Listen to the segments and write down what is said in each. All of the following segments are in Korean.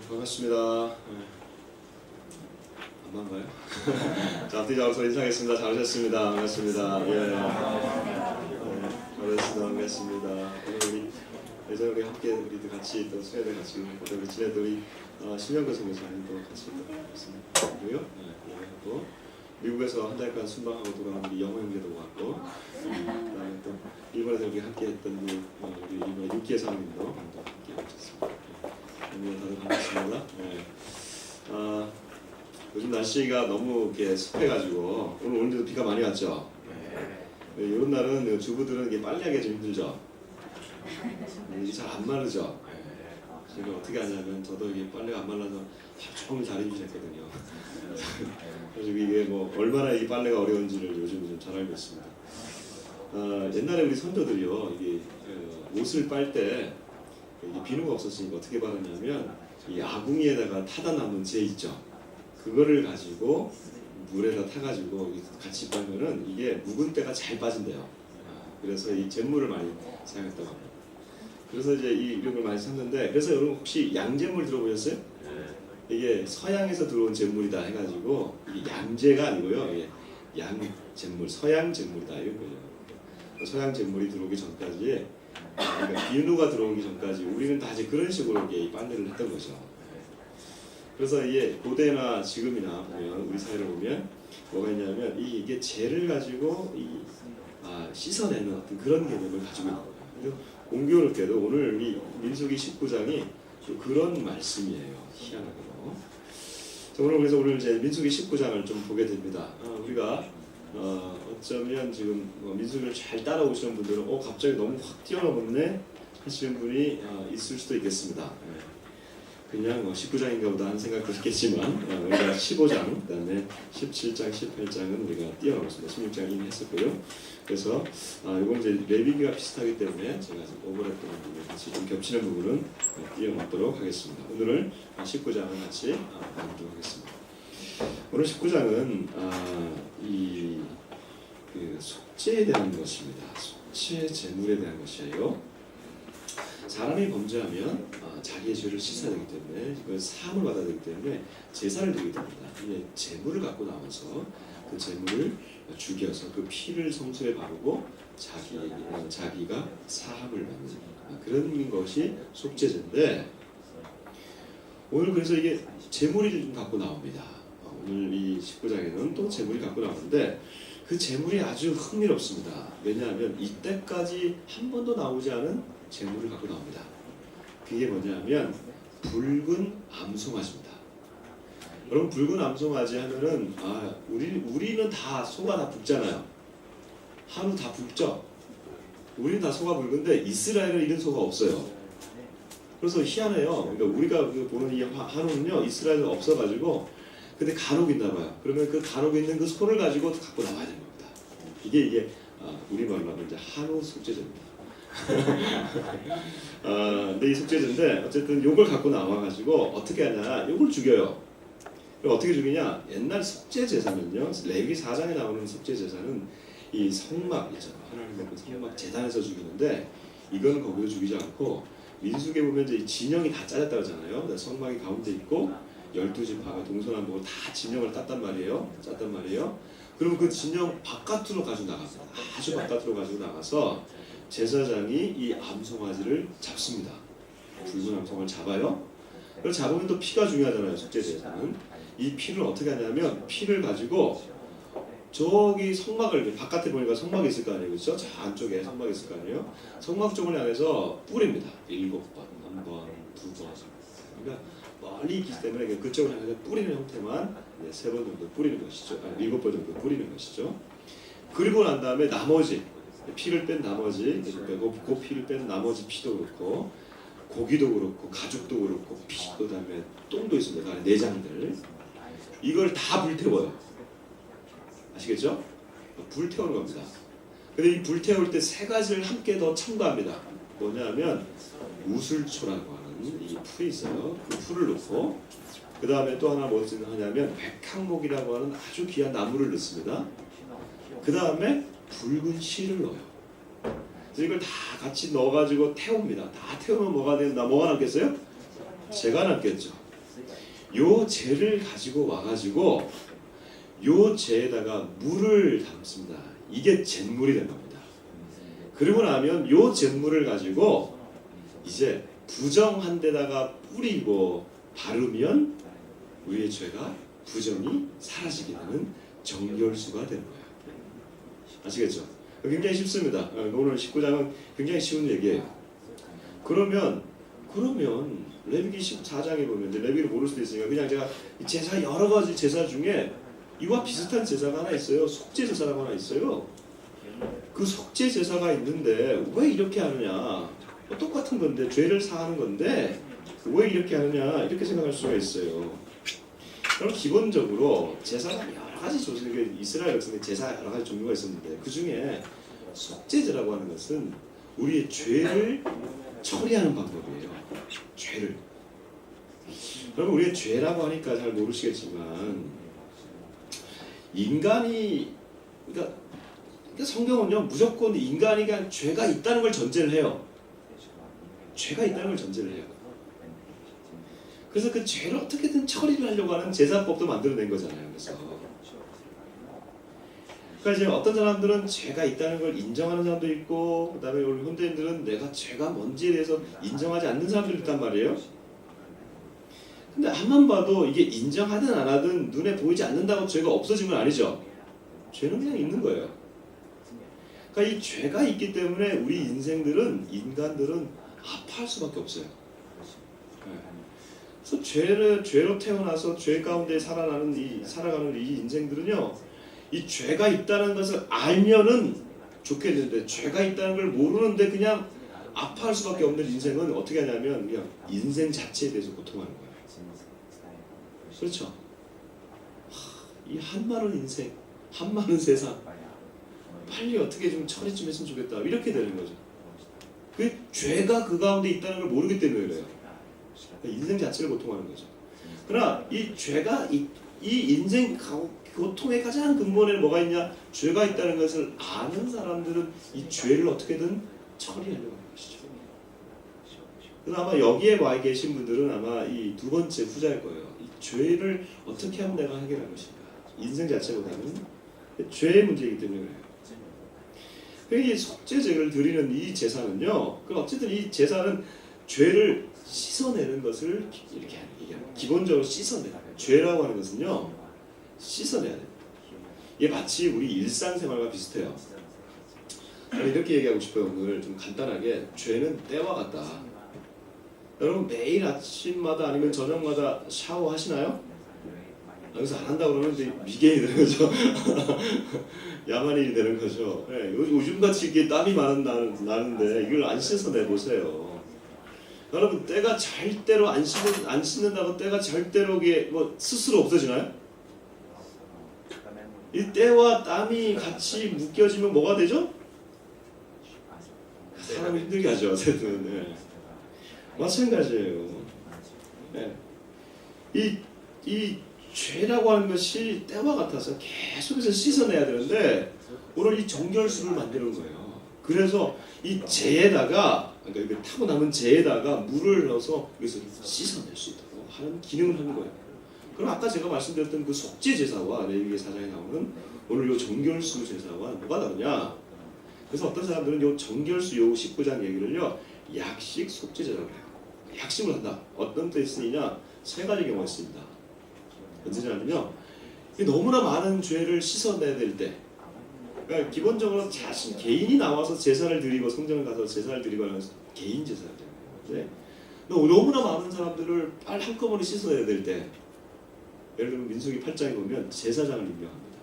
반갑습니다. 안 반가요? 자, 앞뒤 좌우서 인사하겠습니다. 잘 오셨습니다. 반갑습니다. 잘오셨습니다. 반갑습니다. 오늘 우리 예전에 우리 함께 우리들 같이 또 수혜를 같이 우리 지내던 우리 신명근 선교사님도 같이 있습니다. 또 미국에서 한 달간 순방하고 돌아온 우리 영호 형제도 왔고, 그다음에 또 일본에서 우리 함께했던 우리 일본의 육기의 사모님도 함께 오셨습니다. 다들 반갑습니다. 요즘 날씨가 너무 이렇게 습해가지고 오늘도 비가 많이 왔죠. 이런 날은 주부들은 이게 빨래하기 좀 힘들죠. 이게 잘 안 마르죠. 제가 어떻게 하냐면 저도 이게 빨래가 안 말라서 하루 종일 다리를 했거든요. 그래서 이게 뭐 얼마나 이 빨래가 어려운지를 요즘 좀 잘 알고 있습니다. 옛날에 우리 선조들이요, 이게 옷을 빨 때 비누가 없었으니까 어떻게 바르냐면 이 아궁이에다가 타다 남은 재 있죠. 그거를 가지고 물에다 타가지고 같이 빨면은 이게 묵은 때가 잘 빠진대요. 그래서 이 잿물을 많이 사용했다고 합니다. 그래서 이제 이런 걸 많이 샀는데, 그래서 여러분 혹시 양잿물 들어보셨어요? 이게 서양에서 들어온 잿물이다 해가지고 이게 양재가 아니고요, 이게 양잿물, 서양 잿물이다 이런 거죠. 서양 잿물이 들어오기 전까지, 그러니까 비누가 들어오기 전까지 우리는 다 이제 그런 식으로 이게 빨래를 했던 거죠. 그래서 이게 고대나 지금이나 보면 우리 사회를 보면 뭐가 있냐면 이게 재를 가지고 씻어내는 어떤 그런 개념을 가지고 있는 거예요. 공교롭게도 오늘 우리 민수기 19장이 그런 말씀이에요. 희한하게도. 자, 오늘 이제 민수기 19장을 좀 보게 됩니다. 우리가 어쩌면 지금 민수기를 잘 따라오시는 분들은 갑자기 너무 확 뛰어넘었네 하시는 분이 있을 수도 있겠습니다. 그냥 19장인가 보다 하는 생각도 있겠지만 우리가 15장, 그 다음에 17장, 18장은 우리가 뛰어넘었습니다. 16장 이미 했었고요. 그래서 이건 이제 레위기가 비슷하기 때문에 제가 오버랩되는 부분, 같이 좀 겹치는 부분은 뛰어넘도록 하겠습니다. 오늘은 19장을 같이 나누도록 하겠습니다. 오늘 19장은 그 속죄에 대한 것입니다. 속죄 제물에 대한 것이에요. 사람이 범죄하면 자기의 죄를 씻어야 되기 때문에, 그 사함을 받아야 되기 때문에 제사를 드리게 됩니다. 제물을 갖고 나와서 그 제물을 죽여서 그 피를 성소에 바르고 자기가 사함을 받는 그런 것이 속죄제인데, 오늘 그래서 이게 제물이 좀 갖고 나옵니다. 오늘 이 19장에는 또 제물이 갖고 나오는데, 그 제물이 아주 흥미롭습니다. 왜냐하면 이때까지 한 번도 나오지 않은 제물을 갖고 나옵니다. 그게 뭐냐면 붉은 암송아지입니다. 여러분, 붉은 암송아지 하면은 우리는 다 소가 다 붉잖아요. 한우 다 붉죠. 우리는 다 소가 붉은데 이스라엘은 이런 소가 없어요. 그래서 희한해요. 그러니까 우리가 보는 이 한우는요, 이스라엘은 없어가지고, 근데 간혹 있나 봐요. 그러면 그 간혹 있는 그 소를 가지고 갖고 나와야 되는 겁니다. 이게 우리말로 하면 이제 한우 속죄제입니다. 근데 이 속죄제인데 어쨌든 요걸 갖고 나와가지고 어떻게 하냐, 요걸 죽여요. 그럼 어떻게 죽이냐? 옛날 속죄제사는요, 레위기 4장에 나오는 속죄제사는 이 성막이죠. 하나님의 그 성막 제단에서 죽이는데, 이건 거기서 죽이지 않고 민수기에 보면 이제 이 진영이 다 짜졌다고 하잖아요. 성막이 가운데 있고 12지파가 동서남북으로 다 진영을 짰단 말이에요. 그러면 그 진영 바깥으로 가지고 나갑니다. 아주 바깥으로 가지고 나가서 제사장이 이 암송아지를 잡습니다. 붉은 암송을 잡아요. 그래서 잡으면 또 피가 중요하잖아요. 속죄제사는. 이 피를 어떻게 하냐면, 피를 가지고 저기 성막을, 바깥에 보니까 성막이 있을 거 아니에요, 그렇죠? 저 안쪽에 성막이 있을 거 아니에요. 성막 쪽을 향해서 뿌립니다. 7번, 1번, 2번. 그러니까 멀리 있기 때문에 그쪽을 향해서 뿌리는 형태만 3번 정도 뿌리는 것이죠. 7번 정도 뿌리는 것이죠. 그리고 난 다음에 나머지 피를 뺀 나머지, 그 피를 뺀 나머지 피도 그렇고, 고기도 그렇고, 가죽도 그렇고, 그 다음에 똥도 있습니다. 그 안에 내장들. 이걸 다 불태워요. 아시겠죠? 불태우는 겁니다. 근데 이 불태울 때 3가지를 함께 더 첨가합니다. 뭐냐면 우슬초라고 하는 이 풀이 있어요. 그 풀을 넣고, 그 다음에 또 하나 무엇을 하냐면 백향목이라고 하는 아주 귀한 나무를 넣습니다. 그 다음에 붉은 실을 넣어요. 그래서 이걸 다 같이 넣어가지고 태웁니다. 다 태우면 뭐가 남겠어요? 재가 남겠죠. 요 재를 가지고 와가지고 요 재에다가 물을 담습니다. 이게 잿물이 된 겁니다. 그러고 나면 요 잿물을 가지고 이제 부정한 데다가 뿌리고 바르면 우리의 죄가 부정이 사라지게 되는 정결수가 되는 거예요. 아시겠죠? 굉장히 쉽습니다. 오늘 19장은 굉장히 쉬운 얘기예요. 그러면 레위기 14장에 보면 이제 레위기를 모를 수도 있으니까 그냥 제가 제사 여러 가지 제사 중에 이와 비슷한 제사가 하나 있어요. 속죄 제사가 하나 있어요. 그 속죄 제사가 있는데 왜 이렇게 하느냐? 똑같은 건데 죄를 사하는 건데 왜 이렇게 하느냐? 이렇게 생각할 수가 있어요. 그럼 기본적으로 제사가 여러 가지 종류, 이스라엘 역사에 제사 여러 가지 종류가 있었는데 그 중에 속죄제라고 하는 것은 우리의 죄를 처리하는 방법이에요. 죄를. 여러분 우리의 죄라고 하니까 잘 모르시겠지만 인간이 그러니까 성경은요 무조건 인간이 그냥 죄가 있다는 걸 전제를 해요. 죄가 있다는 걸 전제를 해요. 그래서 그 죄를 어떻게든 처리를 하려고 하는 제사법도 만들어낸 거잖아요. 그래서 이제 어떤 사람들은 죄가 있다는 걸 인정하는 사람도 있고, 그 다음에 우리 현대인들은 내가 죄가 뭔지에 대해서 인정하지 않는 사람들이 있단 말이에요. 근데 앞만 봐도 이게 인정하든 안 하든 눈에 보이지 않는다고 죄가 없어진 건 아니죠. 죄는 그냥 있는 거예요. 그러니까 이 죄가 있기 때문에 우리 인간들은 아파할 수밖에 없어요. 그래서 죄로 태어나서 죄 가운데 살아가는 이 인생들은요, 이 죄가 있다는 것을 알면은 좋겠는데 죄가 있다는 걸 모르는데 그냥 아파할 수밖에 없는 인생은 어떻게 하냐면 그냥 인생 자체에 대해서 고통하는 거예요. 그렇죠? 이 한마른 인생, 한마른 세상 빨리 어떻게 좀 처리 좀 했으면 좋겠다 이렇게 되는 거죠. 그 죄가 그 가운데 있다는 걸 모르기 때문에 그래요. 인생 자체를 고통하는 거죠. 그러나 이 죄가 이 인생 고통의 가장 근본에 뭐가 있냐? 죄가 있다는 것을 아는 사람들은 이 죄를 어떻게든 처리하려고 하는 것이죠. 그래서 아마 여기에 와 계신 분들은 아마 이 두 번째 후자일 거예요. 이 죄를 어떻게 하면 내가 해결할 것인가? 인생 자체보다는 죄의 문제이기 때문에 그래요. 그러니까 이 속죄제를 드리는 이 제사는요. 그 어쨌든 이 제사는 죄를 씻어내는 것을 이렇게 얘기합니다. 기본적으로 씻어내는 죄라고 하는 것은요. 씻어내야 됩니다. 이게 마치 우리 일상생활과 비슷해요. 이렇게 얘기하고 싶어요. 오늘 좀 간단하게 죄는 때와 같다. 여러분 매일 아침마다 아니면 저녁마다 샤워하시나요? 여기서 안 한다고 그러면 이제 미개인이 되는 거죠. 야만인이 되는 거죠. 네, 요즘같이 이게 땀이 나는데 이걸 안 씻어내보세요. 여러분 때가 절대로 안 씻는다고 때가 절대로 이게 뭐 스스로 없어지나요? 이 때와 땀이 같이 묶여지면 뭐가 되죠? 사람이 힘들게 하죠. 어쨌든 네. 마찬가지예요. 네. 이 죄라고 하는 것이 때와 같아서 계속해서 씻어내야 되는데 오늘 이 정결수를 만드는 거예요. 그래서 이 재에다가 그러니까 이거 타고 남은 재에다가 물을 넣어서 여기서 씻어낼 수 있도록 하는 기능을 하는 거예요. 그럼 아까 제가 말씀드렸던 그 속죄 제사와 레위기 4장에 나오는 오늘 요 정결수 제사와 뭐가 다르냐? 그래서 어떤 사람들은 요 정결수 요 19장 얘기를요 약식 속죄 제사라고 해요. 약식을 한다. 어떤 때 쓰이냐? 세 가지 경우가 있습니다. 언제냐면요, 너무나 많은 죄를 씻어내야 될 때, 그러니까 기본적으로 자신 개인이 나와서 제사를 드리고 성전을 가서 제사를 드리고 하는 개인 제사를 드리는 건데, 너무나 많은 사람들을 빨리 한꺼번에 씻어내야 될 때, 예를 들면 민수기 8장에 보면 제사장을 임명합니다.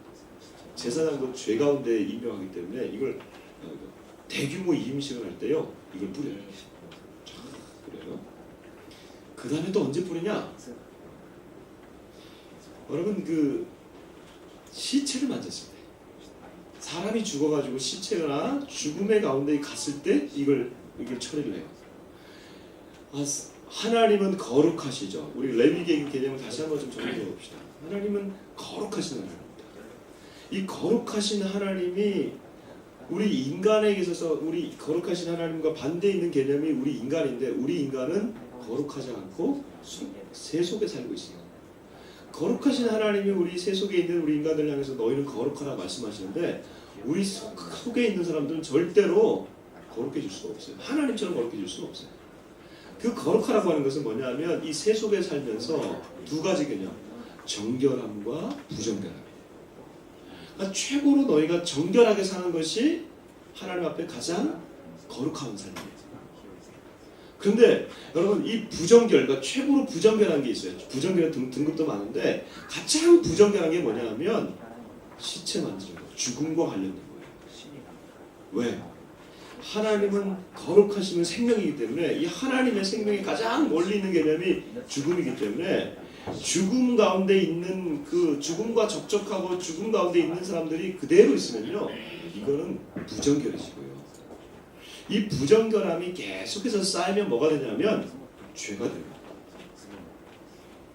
제사장도 죄 가운데 임명하기 때문에 이걸 대규모 이임식을 할 때요, 이걸 뿌려요. 그래요. 그 다음에 또 언제 뿌리냐? 여러분 그 시체를 만졌을 때, 사람이 죽어가지고 시체나 죽음의 가운데 갔을 때 이걸 처리를 해요. 하나님은 거룩하시죠. 우리 레위기 개념을 다시 한번 좀 정리해 봅시다. 하나님은 거룩하신 하나님입니다. 이 거룩하신 하나님이 우리 인간에 있어서 우리 거룩하신 하나님과 반대에 있는 개념이 우리 인간인데 우리 인간은 거룩하지 않고 새 속에 살고 있어요. 거룩하신 하나님이 우리 새 속에 있는 우리 인간들 향해서 너희는 거룩하라 말씀하시는데 우리 속에 있는 사람들은 절대로 거룩해질 수가 없어요. 하나님처럼 거룩해질 수가 없어요. 그 거룩하라고 하는 것은 뭐냐면 이 새 속에 살면서 두 가지 개념, 정결함과 부정결함. 그러니까 최고로 너희가 정결하게 사는 것이 하나님 앞에 가장 거룩한 삶이에요. 그런데 여러분 이 부정결, 그러니까 최고로 부정결한 게 있어요. 부정결의 등급도 많은데 가장 부정결한 게 뭐냐면 시체 만지는 거, 죽음과 관련된 거예요. 왜? 하나님은 거룩하시는 생명이기 때문에 이 하나님의 생명이 가장 멀리 있는 개념이 죽음이기 때문에 죽음 가운데 있는 그 죽음과 접촉하고 죽음 가운데 있는 사람들이 그대로 있으면요 이거는 부정결이시고요. 이 부정결함이 계속해서 쌓이면 뭐가 되냐면 죄가 됩니다.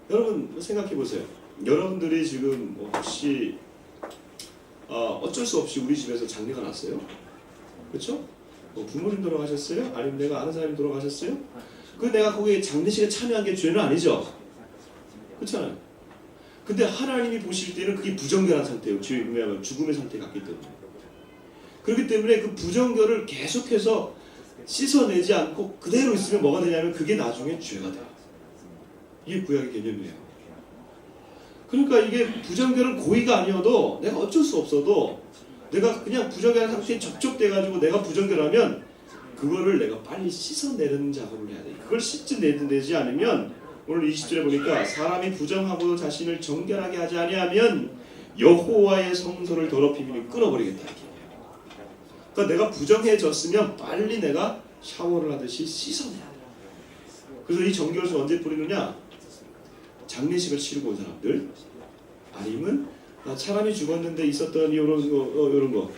여러분 생각해 보세요. 여러분들이 지금 혹시 어쩔 수 없이 우리 집에서 장례가 났어요? 그렇죠? 부모님 돌아가셨어요? 아니면 내가 아는 사람이 돌아가셨어요? 그 내가 거기에 장례식에 참여한 게 죄는 아니죠? 그렇잖아요. 근데 하나님이 보실 때는 그게 부정결한 상태예요. 죽음의 상태에 갔기 때문에. 그렇기 때문에 그 부정결을 계속해서 씻어내지 않고 그대로 있으면 뭐가 되냐면 그게 나중에 죄가 돼요. 이게 구약의 개념이에요. 그러니까 이게 부정결은 고의가 아니어도 내가 어쩔 수 없어도 내가 그냥 부정결한 상태에 접촉돼가지고 내가 부정결하면 그거를 내가 빨리 씻어내는 작업을 해야 돼. 그걸 씻어내지 않으면 오늘 20절에 보니까 사람이 부정하고 자신을 정결하게 하지 아니하면 여호와의 성소를 더럽히면 끊어버리겠다. 그러니까 내가 부정해졌으면 빨리 내가 샤워를 하듯이 씻어내야 돼. 그래서 이 정결수 언제 뿌리느냐? 장례식을 치르고 온 사람들, 아니면 사람이 죽었는데 있었던 이런 거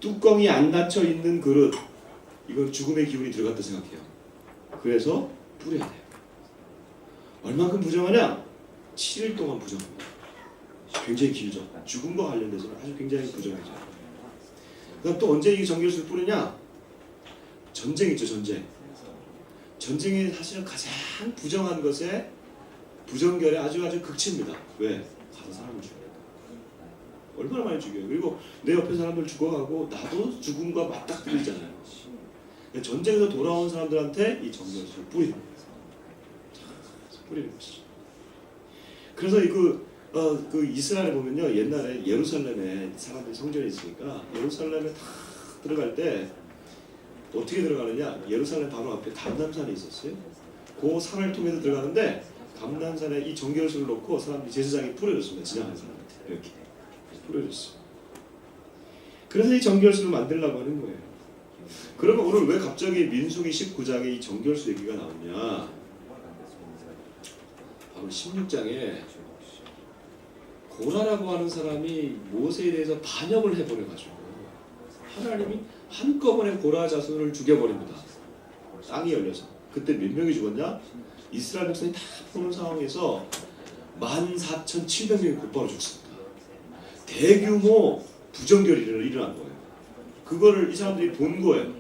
뚜껑이 안 닫혀 있는 그릇, 이건 죽음의 기운이 들어갔다 생각해요. 그래서 뿌려야 돼요. 얼만큼 부정하냐? 7일 동안 부정합니다. 굉장히 길죠. 죽음과 관련돼서는 아주 굉장히 부정하죠. 그다음 또 언제 이 정결수를 뿌리냐? 전쟁 있죠, 전쟁. 전쟁이 사실은 가장 부정한 것에 부정결의 아주 극치입니다. 왜? 가서 사람을 죽여요. 얼마나 많이 죽여요. 그리고 내 옆에 사람들 죽어가고 나도 죽음과 맞닥뜨리잖아요. 전쟁에서 돌아온 사람들한테 이 정결수를 뿌리는 거예요. 뿌리는 것이죠. 그래서 그 이스라엘에 보면요, 옛날에 예루살렘에 사람들이 성전이 있으니까 예루살렘에 다 들어갈 때 어떻게 들어가느냐? 예루살렘 바로 앞에 감람산이 있었어요. 그 산을 통해서 들어가는데 감람산에 이 정결수를 놓고 사람들이 제사장이 뿌려줬습니다. 지나가는 사람한테 이렇게 뿌려줬어요. 그래서 이 정결수를 만들려고 하는 거예요. 그러면 오늘 왜 갑자기 민수기 19장에 이 정결수 얘기가 나오냐? 바로 16장에 고라라고 하는 사람이 모세에 대해서 반역을 해버려가지고 하나님이 한꺼번에 고라 자손을 죽여버립니다. 땅이 열려서. 그때 몇 명이 죽었냐? 이스라엘 백성이 다 보는 상황에서 14,700명이 곧바로 죽습니다. 대규모 부정결이 일어난 거예요. 그거를 이 사람들이 본 거예요.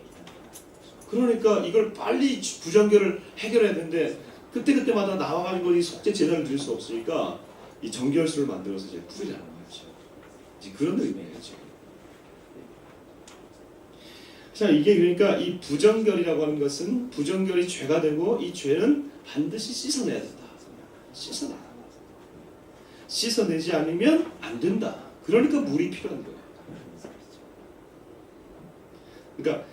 그러니까 이걸 빨리 부정결을 해결해야 되는데 그때마다 나와가지고 이 속죄 제단을 드릴 수 없으니까 이 정결수를 만들어서 이제 뿌리라는 거죠. 이제 그런 의미예요, 지금. 자, 이게 그러니까 이 부정결이라고 하는 것은 부정결이 죄가 되고 이 죄는 반드시 씻어내야 된다. 씻어내지 않으면 안 된다. 그러니까 물이 필요한 거예요. 그러니까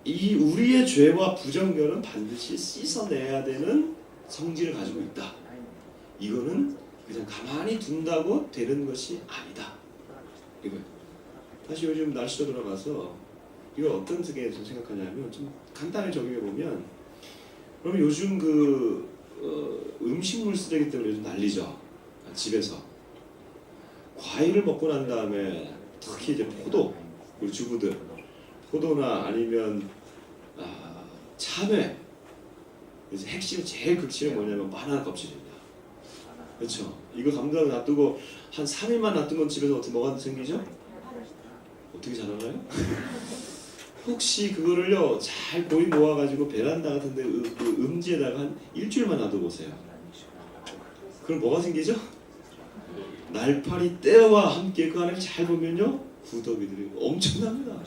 이 우리의 죄와 부정결은 반드시 씻어내야 되는 성질을 가지고 있다. 이거는 그냥 가만히 둔다고 되는 것이 아니다. 이거예요. 다시 요즘 날씨로 돌아가서 이걸 어떤 세계에서 생각하냐면 좀 간단히 적용해 보면, 그러면 요즘 음식물 쓰레기 때문에 요즘 난리죠. 집에서 과일을 먹고 난 다음에 특히 이제 포도, 우리 주부들 포도나 아니면 참외, 이제 핵심 제일 극치는 뭐냐면 바나나 껍질입니다. 그렇죠? 이거 감당 놔두고 한 3일만 놔두면 집에서 어떻게 뭐가 생기죠? 어떻게 잘 알아요? 혹시 그거를요 잘 고이 모아가지고 베란다 같은데 그 음지에다가 한 일주일만 놔둬보세요. 그럼 뭐가 생기죠? 날파리 때와 함께 그 안에 잘 보면요 구더기들이 엄청납니다.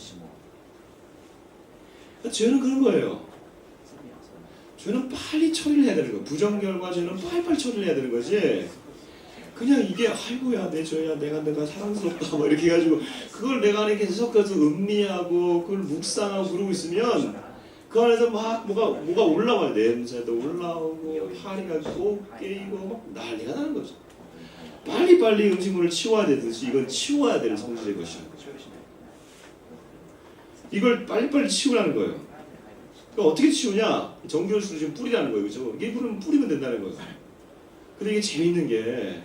죄는 그런 거예요. 죄는 빨리 처리를 해야 되는 거예요. 부정결과 죄는 빨리빨리 처리를 해야 되는 거지. 그냥 이게 아이고야 내 죄야 내가 사랑스럽다 뭐 이렇게 해가지고 그걸 내가 안에 계속 가서 음미하고 그걸 묵상하고 그러고 있으면 그 안에서 막 뭐가 올라와요. 냄새도 올라오고 파리가 꼭 깨이고 막 난리가 나는 거죠. 빨리빨리 음식물을 치워야 되듯이 이건 치워야 되는 성질의 것이야. 이걸 빨리빨리 치우라는 거예요. 그러니까 어떻게 치우냐? 정결수를 지금 뿌리라는 거예요. 그죠? 이게 뿌리면 된다는 거예요. 근데 이게 재밌는 게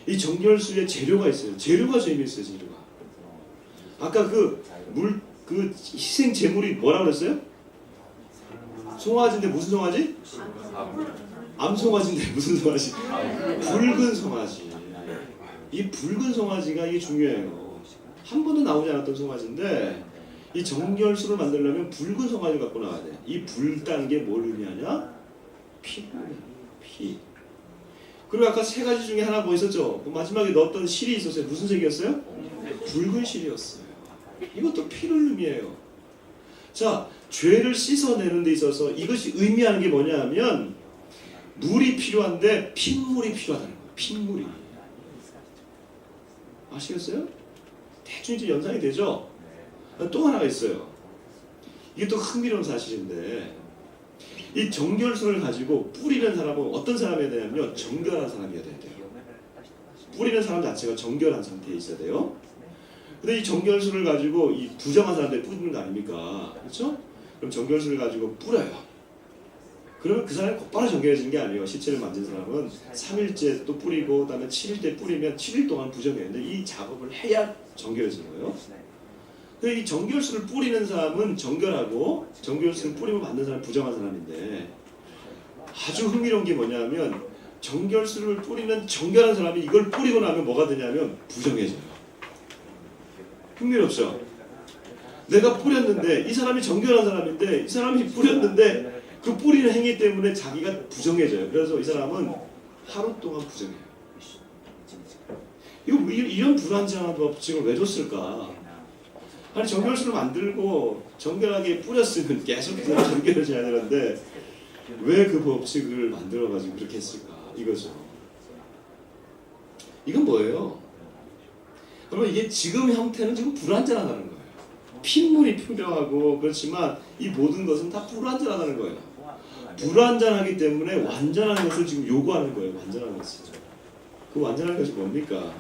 이 정결수에 재료가 있어요. 재료가 재미있어요. 재료가. 아까 그 희생 제물이 뭐라고 그랬어요? 송아지인데 무슨 송아지? 암송아지인데 무슨 송아지? 붉은 송아지. 이 붉은 송아지가 이게 중요해요. 한 번도 나오지 않았던 송아지인데 이 정결수를 만들려면 붉은 송아지를 갖고 나와야 돼. 이 붉다는 게 뭘 의미하냐? 피. 그리고 아까 세 가지 중에 하나 뭐 있었죠? 그 마지막에 넣었던 실이 있었어요. 무슨 색이었어요? 붉은 실이었어요. 이것도 피를 의미해요. 자, 죄를 씻어내는 데 있어서 이것이 의미하는 게 뭐냐 하면 물이 필요한데 핏물이 필요하다는 거예요. 핏물이. 아시겠어요? 대충 이제 연상이 되죠? 또 하나가 있어요. 이게 또 흥미로운 사실인데 이 정결수를 가지고 뿌리는 사람은 어떤 사람이어야 되냐면요. 정결한 사람이어야 돼요. 뿌리는 사람 자체가 정결한 상태에 있어야 돼요. 근데 이 정결수를 가지고 이 부정한 사람들 뿌리는 거 아닙니까? 그렇죠? 그럼 정결수를 가지고 뿌려요. 그러면 그 사람이 곧바로 정결해지는 게 아니에요. 시체를 만진 사람은 3일째 또 뿌리고 그다음에 7일째 뿌리면 7일 동안 부정해요. 근데 이 작업을 해야 정결해지는 거예요. 이 정결수를 뿌리는 사람은 정결하고 정결수를 뿌리면 만든 사람은 부정한 사람인데 아주 흥미로운 게 뭐냐면 정결수를 뿌리는 정결한 사람이 이걸 뿌리고 나면 뭐가 되냐면 부정해져요. 흥미롭죠? 내가 뿌렸는데 이 사람이 정결한 사람인데 이 사람이 뿌렸는데 그 뿌리는 행위 때문에 자기가 부정해져요. 그래서 이 사람은 하루 동안 부정해요. 이런 불안정한 법칙을 왜 줬을까? 아니 정결수를 만들고 정결하게 뿌렸으면 계속해서 정결해져야 되는데 왜 그 법칙을 만들어가지고 그렇게 했을까? 이거죠. 이건 뭐예요? 그러면 이게 지금 형태는 지금 불완전하다는 거예요. 핏물이 필요하고 그렇지만 이 모든 것은 다 불완전하다는 거예요. 불완전하기 때문에 완전한 것을 지금 요구하는 거예요. 완전한 것을. 그 완전한 것이 뭡니까?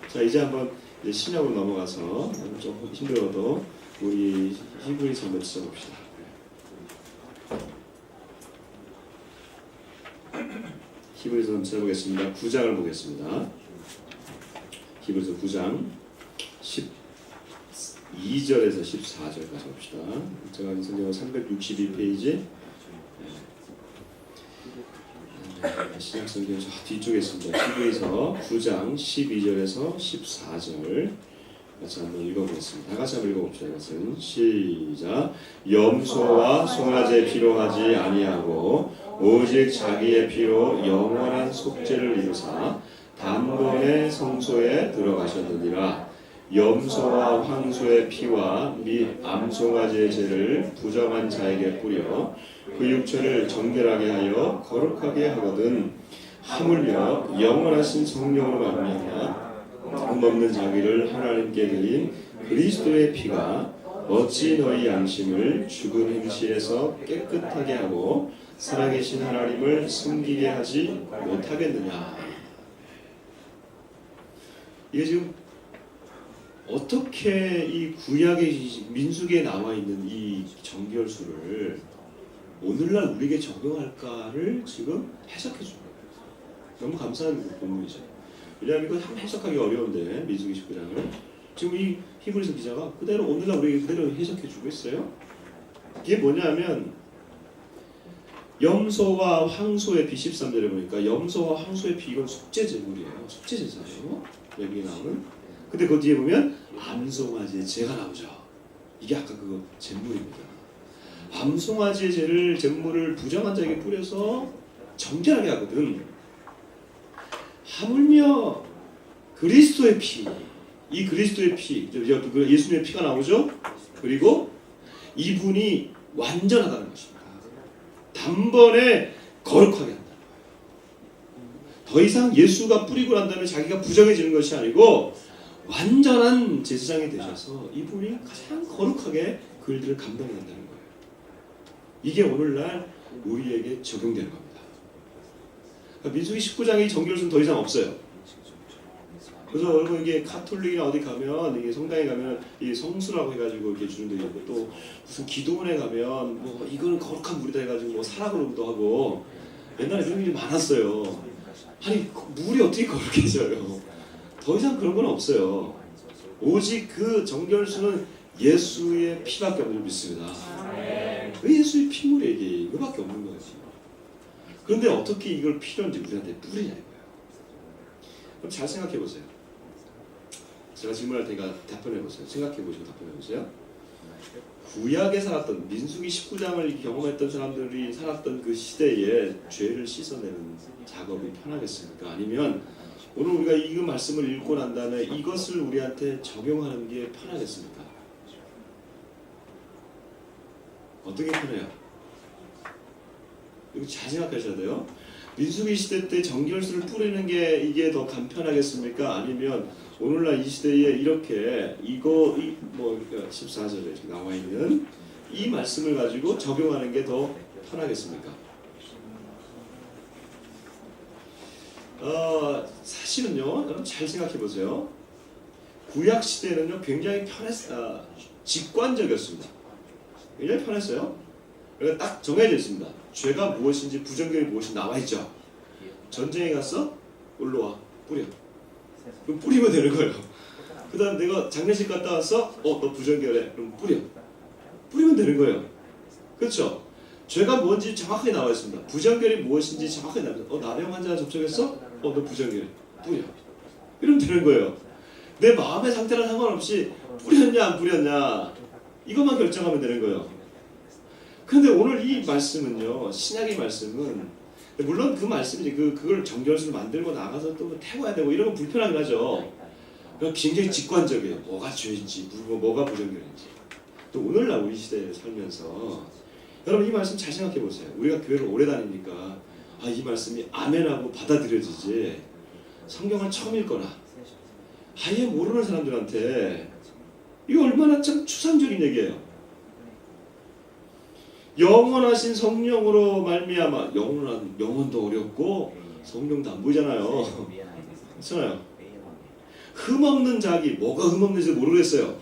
자 이제 한번 이제 신약으로 넘어가서 좀 힘들어도 우리 히브리서 한번 찾아봅시다. 히브리서 한번 찾아보겠습니다. 9장을 보겠습니다. 히브리서 9장 12절에서 14절까지 봅시다. 제가 성경은 362페이지 신약 성경 저 뒤쪽에 있습니다. 히브리서 9장 12절에서 14절 같이 한번 읽어보겠습니다. 다 같이 한번 읽어봅시다. 이것은 시작. 염소와 송아지에 피로 하지 아니하고 오직 자기의 피로 영원한 속죄를 이루사 단번에 성소에 들어가셨느니라. 염소와 황소의 피와 및 암송아지의 죄를 부정한 자에게 뿌려 그 육체를 정결하게 하여 거룩하게 하거든 하물며 영원하신 성령으로 말미암아 흠없는 자기를 하나님께 드린 그리스도의 피가 어찌 너희 양심을 죽은 행실에서 깨끗하게 하고 살아계신 하나님을 숨기게 하지 못하겠느냐. 이게 지금 어떻게 이 구약의 민수기에 나와 있는 이 정결수를 오늘날 우리에게 적용할까를 지금 해석해 준 거예요. 너무 감사한 본문이죠. 왜냐하면 이거 해석하기 어려운데 민수기 19장을 지금 이 히브리서 기자가 그대로 오늘날 우리에게 그대로 해석해 주고 있어요. 이게 뭐냐면 염소와 황소의 피 13절에 보니까 염소와 황소의 피 이건 속죄 제물이에요. 속죄 제사예요. 여기 나오는 근데 그 뒤에 보면 암송아지의 제가 나오죠. 이게 아까 그 잿물입니다. 암송아지의 제를 잿물을 부정한 자에게 뿌려서 정결하게 하거든. 하물며 그리스도의 피, 이 그리스도의 피, 예수님의 피가 나오죠. 그리고 이분이 완전하다는 것입니다. 단번에 거룩하게 한다는 거예요. 더 이상 예수가 뿌리고 난 다음에 자기가 부정해지는 것이 아니고 완전한 제사장이 되셔서 이분이 가장 거룩하게 그 일들을 감당한다는 거예요. 이게 오늘날 우리에게 적용되는 겁니다. 그러니까 민수기 19장의 정결수는 더 이상 없어요. 그래서 여러분 이게 카톨릭이나 어디 가면 이게 성당에 가면 이 성수라고 해가지고 이렇게 주는 데 있고 또 무슨 기도원에 가면 뭐 이거는 거룩한 물이다 해가지고 뭐 사라 그러기도 하고 옛날에 그런 일이 많았어요. 아니 물이 어떻게 거룩해져요? 더 이상 그런 건 없어요. 오직 그 정결수는 예수의 피밖에 없는 줄 믿습니다. 왜 예수의 피물이 이거밖에 없는 거예요. 그런데 어떻게 이걸 필요한지 우리한테 뿌리냐 이거예요. 그럼 잘 생각해 보세요. 제가 질문할 테니까 답변해 보세요. 생각해 보시고 답변해 보세요. 구약에 살았던 민수기 19장을 경험했던 사람들이 살았던 그 시대에 죄를 씻어내는 작업이 편하겠습니까? 아니면 오늘 우리가 이 말씀을 읽고 난 다음에 이것을 우리한테 적용하는 게 편하겠습니까? 어떤 게 편해요? 이거 잘 생각하셔야 돼요. 민수기 시대 때 정결수를 뿌리는 게 이게 더 간편하겠습니까? 아니면 오늘날 이 시대에 이렇게 뭐 14절에 이렇게 나와 있는 이 말씀을 가지고 적용하는 게 더 편하겠습니까? 사실은요, 여러분 잘 생각해 보세요. 구약 시대는요 굉장히 직관적이었습니다. 굉장히 편했어요. 그러니까 딱 정해져 있습니다. 죄가 무엇인지 부정결이 무엇인지 나와 있죠. 전쟁에 갔어? 올라와 뿌려. 그럼 뿌리면 되는 거예요. 그 다음 내가 장례식 갔다 왔어? 너 부정결해. 그럼 뿌리면 되는 거예요. 그렇죠? 죄가 뭔지 정확하게 나와 있습니다. 부정결이 무엇인지 정확하게 나와 있습니다. 나병 환자 접촉했어? 너 부정결해. 뿌려. 이러면 되는 거예요. 내 마음의 상태랑 상관없이 뿌렸냐 안 뿌렸냐 이것만 결정하면 되는 거예요. 그런데 오늘 이 말씀은요, 신약의 말씀은 물론 그 말씀이 그걸 정결수를 만들고 나가서 또 태워야 되고 이런 건 불편하긴 하죠. 굉장히 직관적이에요. 뭐가 죄인지, 뭐가 부정결인지. 또 오늘날 우리 시대에 살면서 여러분 이 말씀 잘 생각해 보세요. 우리가 교회를 오래 다니니까 이 말씀이 아멘하고 받아들여지지 성경을 처음 읽거나 아예 모르는 사람들한테 이거 얼마나 참 추상적인 얘기예요. 영원하신 성령으로 말미암아 영혼도 어렵고 성령도 안 보이잖아요. 그렇잖아요. 흠없는 자기 뭐가 흠없는지 모르겠어요.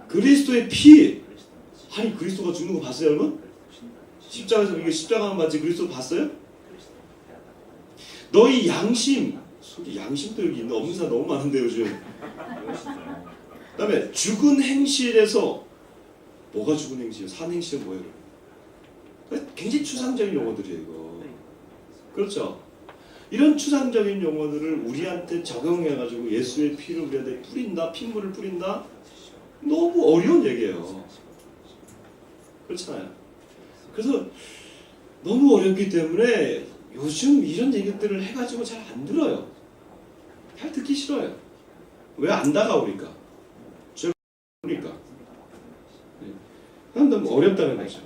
그리스도의 피 아니 그리스도가 죽는 거 봤어요 여러분? 십자가에서 이게 십자가만 봤지 그리스도 봤어요? 너희 양심도 여기 있는 없는 사람 너무 많은데 요즘. 그 다음에 죽은 행실에서 뭐가 죽은 행실이에요? 산 행실은 뭐예요? 굉장히 추상적인 용어들이에요 이거. 그렇죠? 이런 추상적인 용어들을 우리한테 적용해가지고 예수의 피를 우리한테 뿌린다, 핏물을 뿌린다 너무 어려운 얘기예요. 그렇잖아요. 그래서 너무 어렵기 때문에 요즘 이런 얘기들을 해가지고 잘 안 들어요. 잘 듣기 싫어요. 왜 안 다가오니까? 죄가 오니까. 너무 어렵다는 거죠.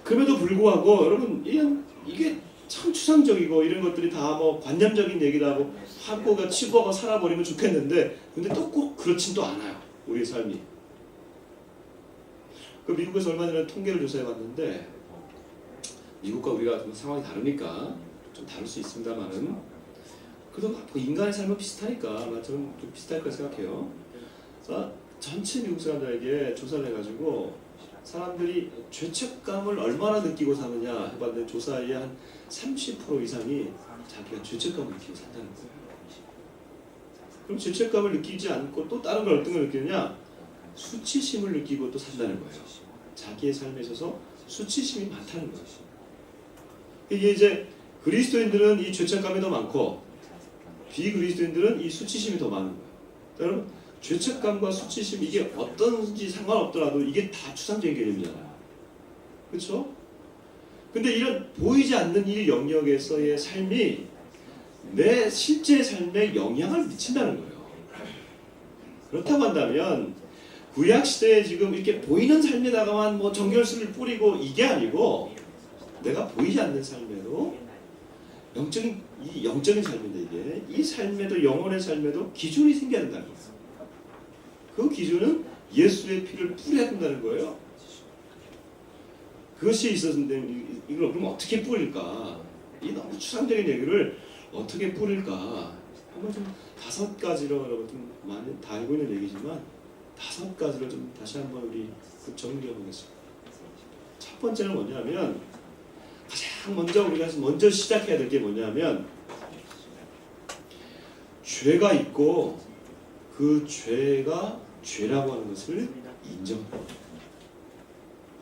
그럼에도 불구하고 여러분 이게 참 추상적이고 이런 것들이 다 뭐 관념적인 얘기라고 하고가 치부하고 살아버리면 좋겠는데 근데 또 꼭 그렇진 또 않아요. 우리의 삶이. 그 미국에서 얼마 전에 통계를 조사해봤는데 미국과 우리가 좀 상황이 다르니까 좀 다를 수 있습니다만은 그래도 인간의 삶은 비슷하니까 저는 좀 비슷할 거라 생각해요. 전체 미국 사람들에게 조사를 해가지고 사람들이 죄책감을 얼마나 느끼고 사느냐 해봤는데 조사에 한 30% 이상이 자기가 죄책감을 느끼고 산다는 거예요. 그럼 죄책감을 느끼지 않고 또 다른 걸 어떤 걸 느끼느냐? 수치심을 느끼고 또 산다는 거예요. 자기의 삶에 있어서 수치심이 많다는 거예요. 이게 이제 그리스도인들은 이 죄책감이 더 많고 비그리스도인들은 이 수치심이 더 많은 거예요. 여러분, 죄책감과 수치심 이게 어떤지 상관없더라도 이게 다 추상적인 개념이잖아요. 그렇죠? 근데 이런 보이지 않는 이 영역에서의 삶이 내 실제 삶에 영향을 미친다는 거예요. 그렇다고 한다면 구약 시대에 지금 이렇게 보이는 삶에다가만 뭐 정결수를 뿌리고 이게 아니고 내가 보이지 않는 삶에도 영적인 삶인데 이게 이 삶에도 영혼의 삶에도 기준이 생겨야 된다는 거예요. 그 기준은 예수의 피를 뿌려야 된다는 거예요. 그것이 있었는데 이걸 그럼 어떻게 뿌릴까? 이 너무 추상적인 얘기를 어떻게 뿌릴까? 한번 좀 5가지로 여러분 좀 많이 다 알고 있는 얘기지만 5가지로 좀 다시 한번 우리 정리해 보겠습니다. 첫 번째는 뭐냐면 가장 먼저 우리가 먼저 시작해야 될 게 뭐냐면 죄가 있고 그 죄가 죄라고 하는 것을 인정합니다.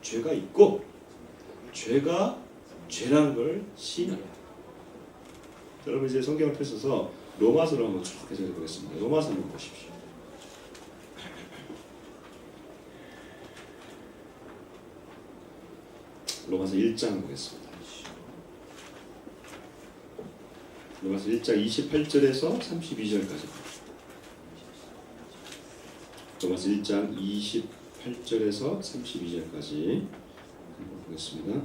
죄가 있고 죄가 죄라는 걸 시인합니다. 여러분 이제 성경을 펼쳐서 로마서로 한번 쭉 해석해 보겠습니다. 로마서 한번 보십시오. 로마서 1장 보겠습니다. 로마서 1장 28절에서 32절까지. 로마서 1장 28절에서 32절까지 보겠습니다.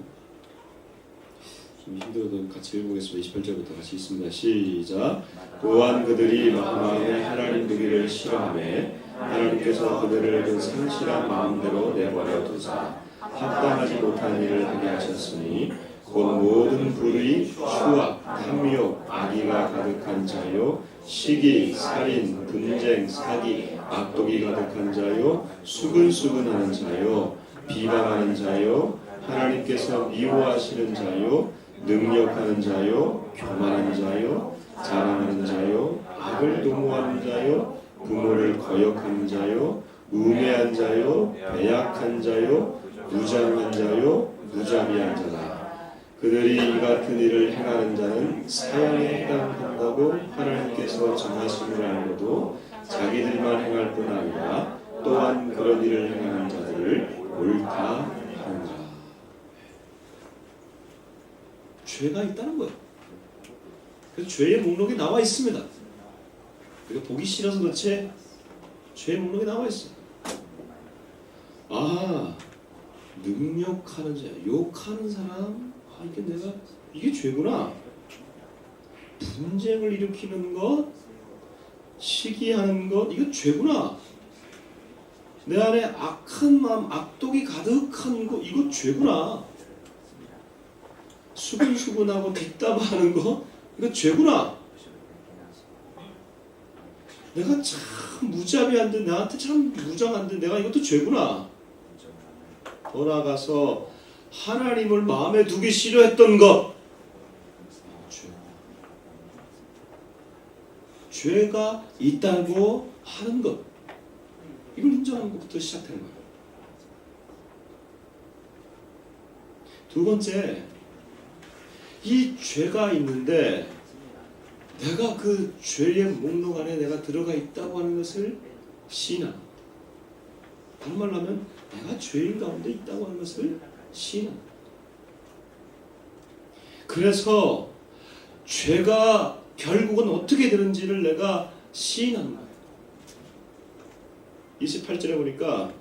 좀 힘들어도 같이 읽어보겠습니다. 28절부터 같이 있습니다. 시작. 또한 그들이 마음에 하나님 되기를 싫어하며 하나님께서 그들을 그 상실한 마음대로 내버려 두사 합당하지 못한 일을 하게 하셨으니 곧 모든 불의, 추악, 탐욕, 악의가 가득한 자요 시기, 살인, 분쟁, 사기, 악독이 가득한 자요 수근수근하는 자요 비방하는 자요 하나님께서 미워하시는 자요 능력하는 자요 교만한 자요 자랑하는 자요 악을 도모하는 자요 부모를 거역하는 자요 우매한 자요 배약한 자요 무장한 자요 무자비한 자다. 그들이 이 같은 일을 행하는 자는 사형에 해당한다고 하나님께서 정하심을 알고도 자기들만 행할 뿐 아니라 또한 그런 일을 행하는 자들을 옳다 하는가. 죄가 있다는 거예요. 그래서 죄의 목록이 나와 있습니다. 우리가 보기 싫어서 그렇지 죄의 목록이 나와 있어요. 아, 능욕하는 자, 욕하는 사람, 이게 죄구나. 분쟁을 일으키는 것, 시기하는 것, 이거 죄구나. 내 안에 악한 마음, 악독이 가득한 거, 이거 죄구나. 수근수근하고 뒷담화하는 거, 이거 죄구나. 내가 참 무자비한데, 나한테 참 무정한데, 내가 이것도 죄구나. 더 나아가서 하나님을 마음에 두기 싫어했던 것, 죄가 있다고 하는 것, 이걸 인정하는 것부터 시작하는 거예요. 두 번째, 이 죄가 있는데 내가 그 죄의 목록 안에 내가 들어가 있다고 하는 것을 시인하는 거예요. 다른 말로 하면 내가 죄인 가운데 있다고 하는 것을 시인합니다. 그래서 죄가 결국은 어떻게 되는지를 내가 시인하는 거예요. 28절에 보니까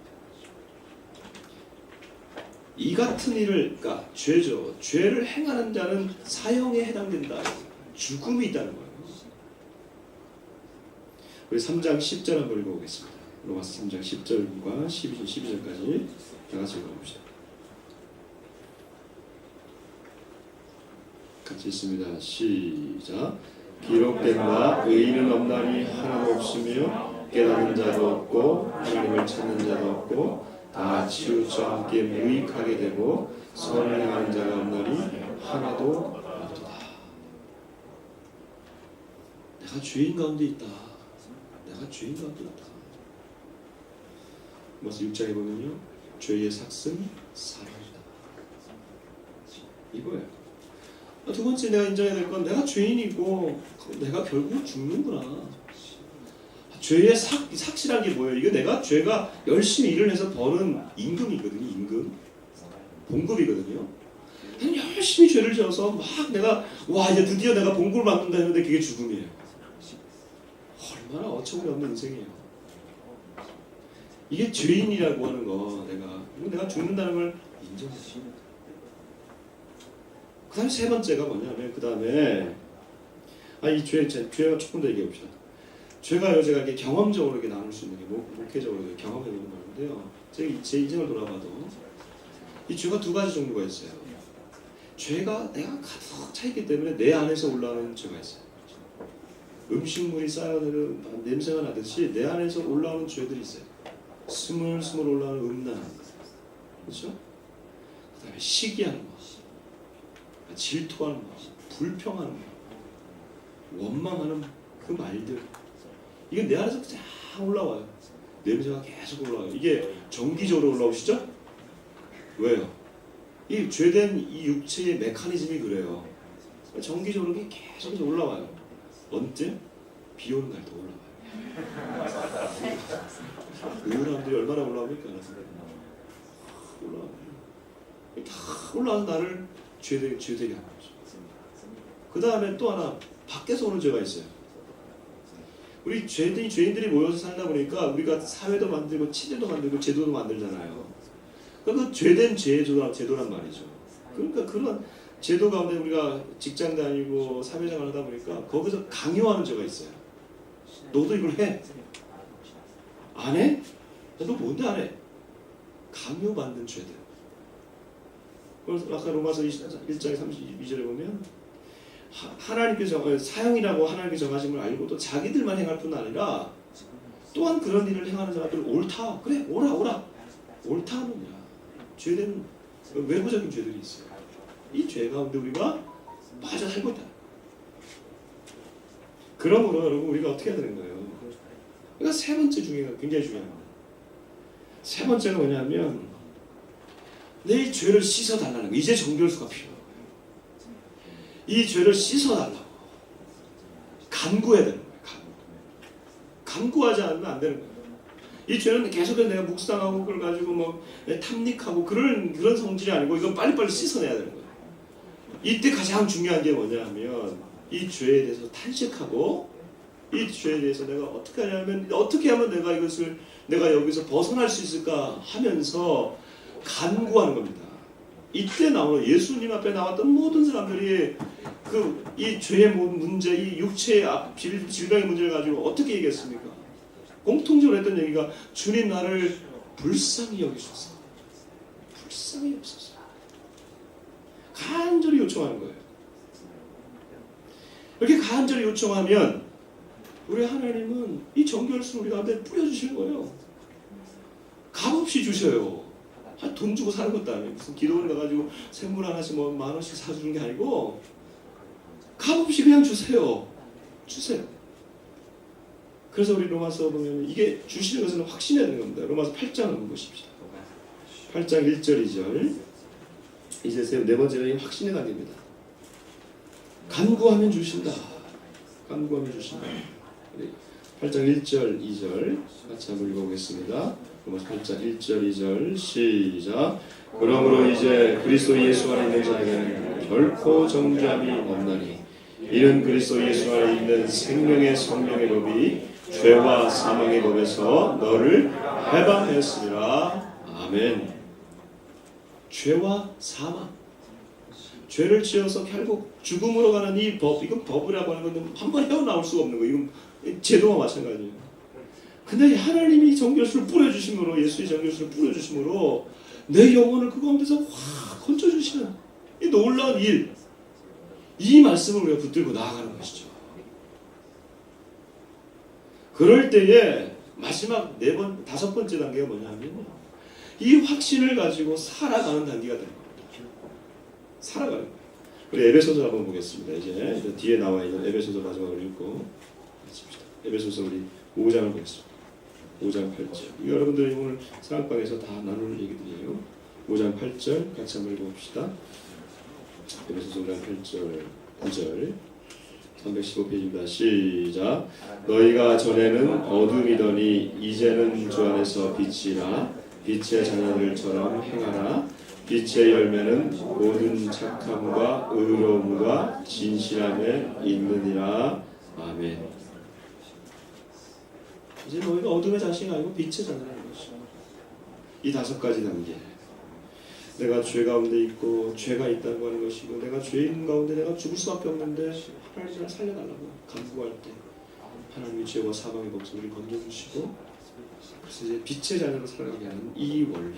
이 같은 일을, 그러니까 죄죠. 죄를 행하는 자는 사형에 해당된다. 죽음이 있다는 거예요. 우리 3장 10절 한번 읽어보겠습니다. 로마서 3장 10절과 12절까지 다 같이 읽어봅시다. 같이 있습니다. 시작. 기록된 바 의인은 없나니 하나도 없으며 깨닫는 자도 없고 하나님을 찾는 자도 없고 다 치우쳐 함께 무익하게 되고 선을 행하는 자가 없나니 하나도 없도다. 내가 죄인 가운데 있다. 내가 죄인 가운데 있다. 로마서 6장에 보면요, 죄의 삭은 사망이다. 이거예요. 두 번째 내가 인정해야 될 건 내가 죄인이고 내가 결국 죽는구나. 죄의 삭실한 게 뭐예요? 이거 내가 죄가 열심히 일을 해서 버는 임금이거든요. 임금. 봉급이거든요. 열심히 죄를 지어서 막 내가 이제 드디어 내가 봉급을 받는다 했는데 그게 죽음이에요. 얼마나 어처구니 없는 인생이에요. 이게 죄인이라고 하는 거 내가 죽는다는 걸 인정해요. 그 다음에 세 번째가 뭐냐면 그 다음에 이 죄가 조금 더 얘기해 봅시다. 죄가요 제가 이렇게 경험적으로 이렇게 나눌 수 있는 게 목회적으로 경험해 보는 건데요. 제 인생을 돌아봐도 이 죄가 두 가지 종류가 있어요. 죄가 내가 가득 차 있기 때문에 내 안에서 올라오는 죄가 있어요. 음식물이 쌓여내는 냄새가 나듯이 내 안에서 올라오는 죄들이 있어요. 스물스물 올라오는 음란, 그렇죠? 그 다음에 시기하는 거, 질투하는 거, 불평하는 거, 원망하는 그 말들. 이게 내 안에서 쫙 올라와요. 냄새가 계속 올라와요. 이게 정기적으로 올라오시죠? 왜요? 이 죄된 이 육체의 메커니즘이 그래요. 정기적으로 계속 올라와요. 언제? 비 오는 날도 올라와요. 그 사람들이 얼마나 올라옵니까? 올라와요. 다 올라와서 나를 죄되게 하는 거죠. 그 다음에 또 하나 밖에서 오는 죄가 있어요. 우리 죄인들이 모여서 살다 보니까 우리가 사회도 만들고 치대도 만들고 제도도 만들잖아요. 그 죄된 제도란 말이죠. 그러니까 그런 제도 가운데 우리가 직장 다니고 사회생활 하다 보니까 거기서 강요하는 죄가 있어요. 너도 이걸 해. 안 해? 너 뭔데 안 해? 강요받는 죄들. 그래서 아까 로마서 1장 32절에 보면 하나님께서 사형이라고 하나님께 정하신 걸 알고도 자기들만 행할 뿐 아니라 또한 그런 일을 행하는 사람들 옳다. 그래 오라. 옳다 하느냐. 죄된 외부적인 죄들이 있어요. 이 죄 가운데 우리가 빠져 살고 있다. 그러므로 여러분 우리가 어떻게 해야 되는 거예요? 그러니까 세 번째 중에 굉장히 중요한 거예요. 세 번째는 뭐냐면 내 죄를 씻어달라는 거예요. 이제 정결수가 필요해요. 이 죄를 씻어달라고 간구해야 되는 거예요. 간구하지 않으면 안 되는 거예요. 이 죄는 계속해서 내가 묵상하고 그걸 가지고 탐닉하고 그런 성질이 아니고 이건 빨리빨리 씻어내야 되는 거예요. 이때 가장 중요한 게 뭐냐 하면 이 죄에 대해서 탄식하고 이 죄에 대해서 내가 어떻게 하면 내가 여기서 벗어날 수 있을까 하면서 간구하는 겁니다. 이때 나오는 예수님 앞에 나왔던 모든 사람들이 이 죄의 문제, 이 육체의 질병의 문제를 가지고 어떻게 얘기했습니까? 공통적으로 했던 얘기가 주님 나를 불쌍히 여기소서. 불쌍히 여기소서. 간절히 요청하는 거예요. 이렇게 간절히 요청하면 우리 하나님은 이 정결수를 우리 가운데 뿌려주시는 거예요. 값없이 주셔요. 돈 주고 사는 것도 아니에요. 무슨 기도원 가가지고 샘물 하나씩 10,000원씩 사주는 게 아니고 값없이 그냥 주세요. 그래서 우리 로마서 보면 이게 주시는 것은 확신해야 되는 겁니다. 로마서 8장 한번 보십시다. 8장 1절 2절 이제 네 번째는 확신의 단계입니다. 간구하면 주신다. 간구하면 주신다. 8장 1절 2절 같이 한번 읽어보겠습니다. 로마서 8장 1절 2절 시작. 그러므로 이제 그리스도 예수 안에 있는 자에게는 결코 정죄함이 없나니 이는 그리스도 예수 안에 있는 생명의 성령의 법이 죄와 사망의 법에서 너를 해방하였으리라. 아멘. 죄와 사망, 죄를 지어서 결국 죽음으로 가는 이 법, 이건 법이라고 하는 건 한번 헤어나올 수가 없는 거예요. 이건 제도와 마찬가지예요. 근데 하나님이 정결수를 뿌려주심으로, 예수의 정결수를 뿌려주심으로 내 영혼을 그 가운데서 확 건져주시는 이 놀라운 일, 이 말씀을 우리가 붙들고 나아가는 것이죠. 그럴 때에 마지막 다섯 번째 단계가 뭐냐면 이 확신을 가지고 살아가는 단계가 되는 겁니다. 살아가는 거예요. 우리 에베소서 한번 보겠습니다. 이제 뒤에 나와 있는 에베소서 마지막으로 읽고 마칩시다. 에베소서 우리 5장을 보겠습니다. 5장 8절. 여러분들이 오늘 사랑방에서 다 나눌 얘기들이에요. 5장 8절 같이 한번 읽어봅시다. 에베소서 8절 9절 315페이지입니다. 시작. 너희가 전에는 어둠이더니 이제는 주 안에서 빛이라 빛의 자녀들처럼 행하라. 빛의 열매는 모든 착함과 의로움과 진실함에 있느니라. 아멘. 이제 너희가 어둠의 자식이 아니고 빛의 자녀라는 것이죠. 이 5가지 단계. 내가 죄 가운데 있고 죄가 있다고 하는 것이고 내가 죄인 가운데 내가 죽을 수밖에 없는데 하나님 저를 살려달라고 간구할 때 하나님이 죄와 사망의 법석을 건져주시고 그래서 이제 빛의 자녀로 살아가게 하는 이 원리,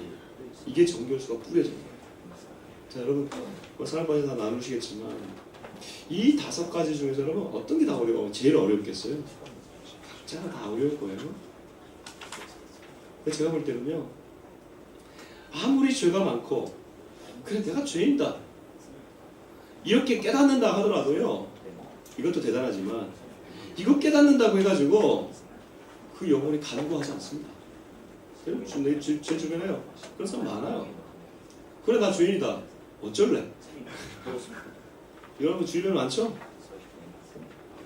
이게 정결수가 뿌려져요. 자, 여러분 사랑방에 다 나누시겠지만 이 5가지 중에서 여러분 어떤 게 다 제일 어렵겠어요? 각자가 다 어려울 거예요. 제가 볼 때는요, 아무리 죄가 많고 그래 내가 죄인다 이렇게 깨닫는다 하더라도요, 이것도 대단하지만 이거 깨닫는다고 해가지고 그 영혼이 간구하지 않습니다. 제 주변에요 그런 사람 많아요. 그래 나 죄인이다 어쩔래? 여러분 주변에 많죠?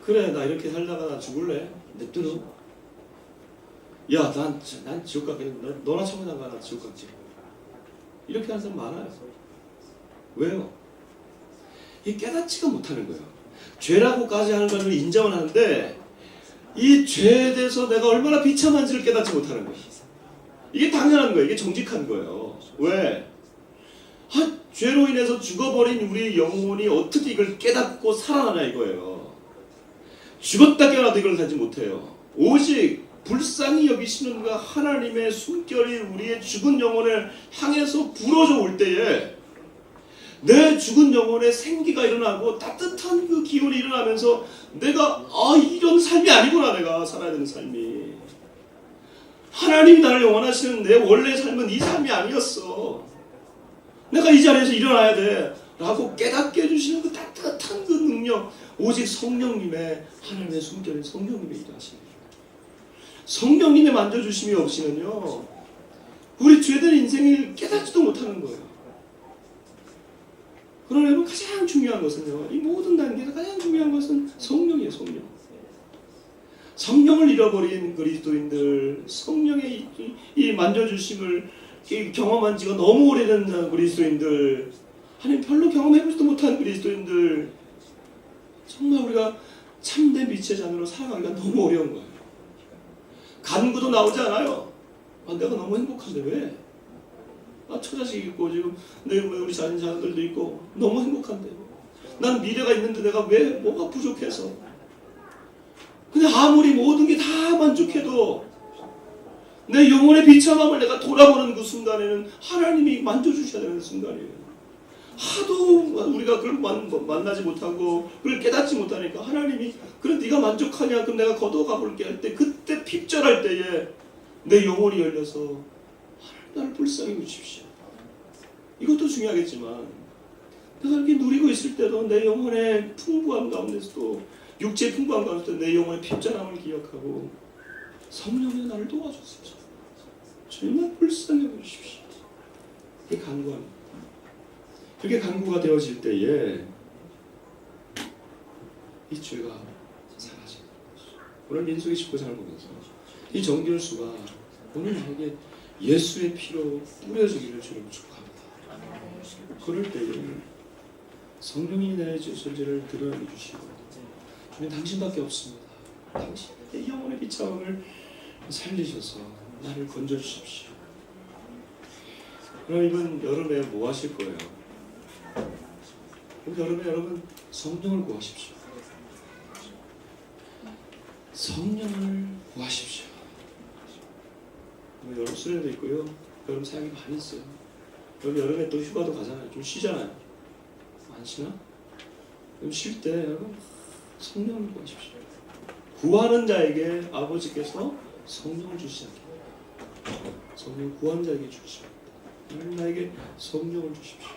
그래 나 이렇게 살다가 나 죽을래? 냅두노? 야 난 지옥 가게 너나 천국 안 가 나 지옥 갔지. 이렇게 하는 사람 많아요. 왜요? 이 깨닫지가 못하는 거예요. 죄라고까지 하는 것을 인정을 하는데 이 죄에 대해서 내가 얼마나 비참한지를 깨닫지 못하는 거예요. 이게 당연한 거예요. 이게 정직한 거예요. 왜? 죄로 인해서 죽어버린 우리 영혼이 어떻게 이걸 깨닫고 살아나냐 이거예요. 죽었다 깨어나도 이걸 하지 못해요. 오직 불쌍히 여기시는 그 하나님의 숨결이 우리의 죽은 영혼을 향해서 불어져 올 때에 내 죽은 영혼에 생기가 일어나고 따뜻한 그 기운이 일어나면서 내가 이런 삶이 아니구나, 내가 살아야 되는 삶이. 하나님이 나를 영원하시는 내 원래 삶은 이 삶이 아니었어. 내가 이 자리에서 일어나야 돼 라고 깨닫게 해주시는 그 따뜻한 그 능력, 오직 성령님의 하나님의 숨결인 성령님의 일하시는 거예요. 성령님의 만져주심이 없이는요 우리 죄된 인생을 깨닫지도 못하는 거예요. 그러나 여러분 가장 중요한 것은요, 이 모든 단계에서 가장 중요한 것은 성령이에요. 성령을 잃어버린 그리스도인들, 성령의 이 만져주심을 경험한 지가 너무 오래된 그리스도인들, 하나님 별로 경험해보지도 못한 그리스도인들, 정말 우리가 참된 빛의 자녀로 살아가기가 너무 어려운 거예요. 간구도 나오지 않아요. 내가 너무 행복한데 왜? 처자식 있고 지금 우리 자녀들도 있고 너무 행복한데 난 미래가 있는데 내가 왜 뭐가 부족해서. 근데 아무리 모든 게 다 만족해도 내 영혼의 비참함을 내가 돌아보는 그 순간에는 하나님이 만져주셔야 되는 순간이에요. 하도 우리가 그걸 만나지 못하고 그걸 깨닫지 못하니까 하나님이 그래 네가 만족하냐 그럼 내가 걷어가 볼게 할 때, 그때 핍절할 때에 내 영혼이 열려서 하나님 나를 불쌍히 여기십시오. 이것도 중요하겠지만 내가 이렇게 누리고 있을 때도 내 영혼의 풍부함 가운데서도, 육체의 풍부함 가운데서도 내 영혼의 핍절함을 기억하고 성령이 나를 도와주십시오. 정말 불쌍히 여기십시오. 이게 간구합니다. 그렇게 간구가 되어질 때에 이 죄가 사라집니다. 오늘 민수기 19장을 보면서 이 정결수가 오늘 나에게 예수의 피로 뿌려지기를 주님 축복합니다. 그럴 때에 성령이 내 존재를 드러내 주시고 주님 당신밖에 없습니다. 당신 내 영혼의 비참함을 살리셔서 나를 건져주십시오. 그럼 이번 여름에 뭐 하실 거예요? 여름에 여러분 성령을 구하십시오. 성령을 구하십시오. 여름 수련도 있고요. 여름 사역이 많이 있어요. 여러분 여름에 또 휴가도 가잖아요. 좀 쉬잖아요. 안 쉬나? 그럼 쉴 때 여러분 성령을 구하십시오. 구하는 자에게 아버지께서 성령을 주시지 않게 성령 구하는 자에게 주십시오. 하나님 나에게 성령을 주십시오.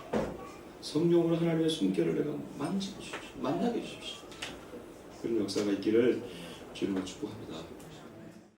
성령으로 하나님의 숨결을 내가 만지고 주십시오. 만나게 해주십시오. 그런 역사가 있기를 주님을 축복합니다.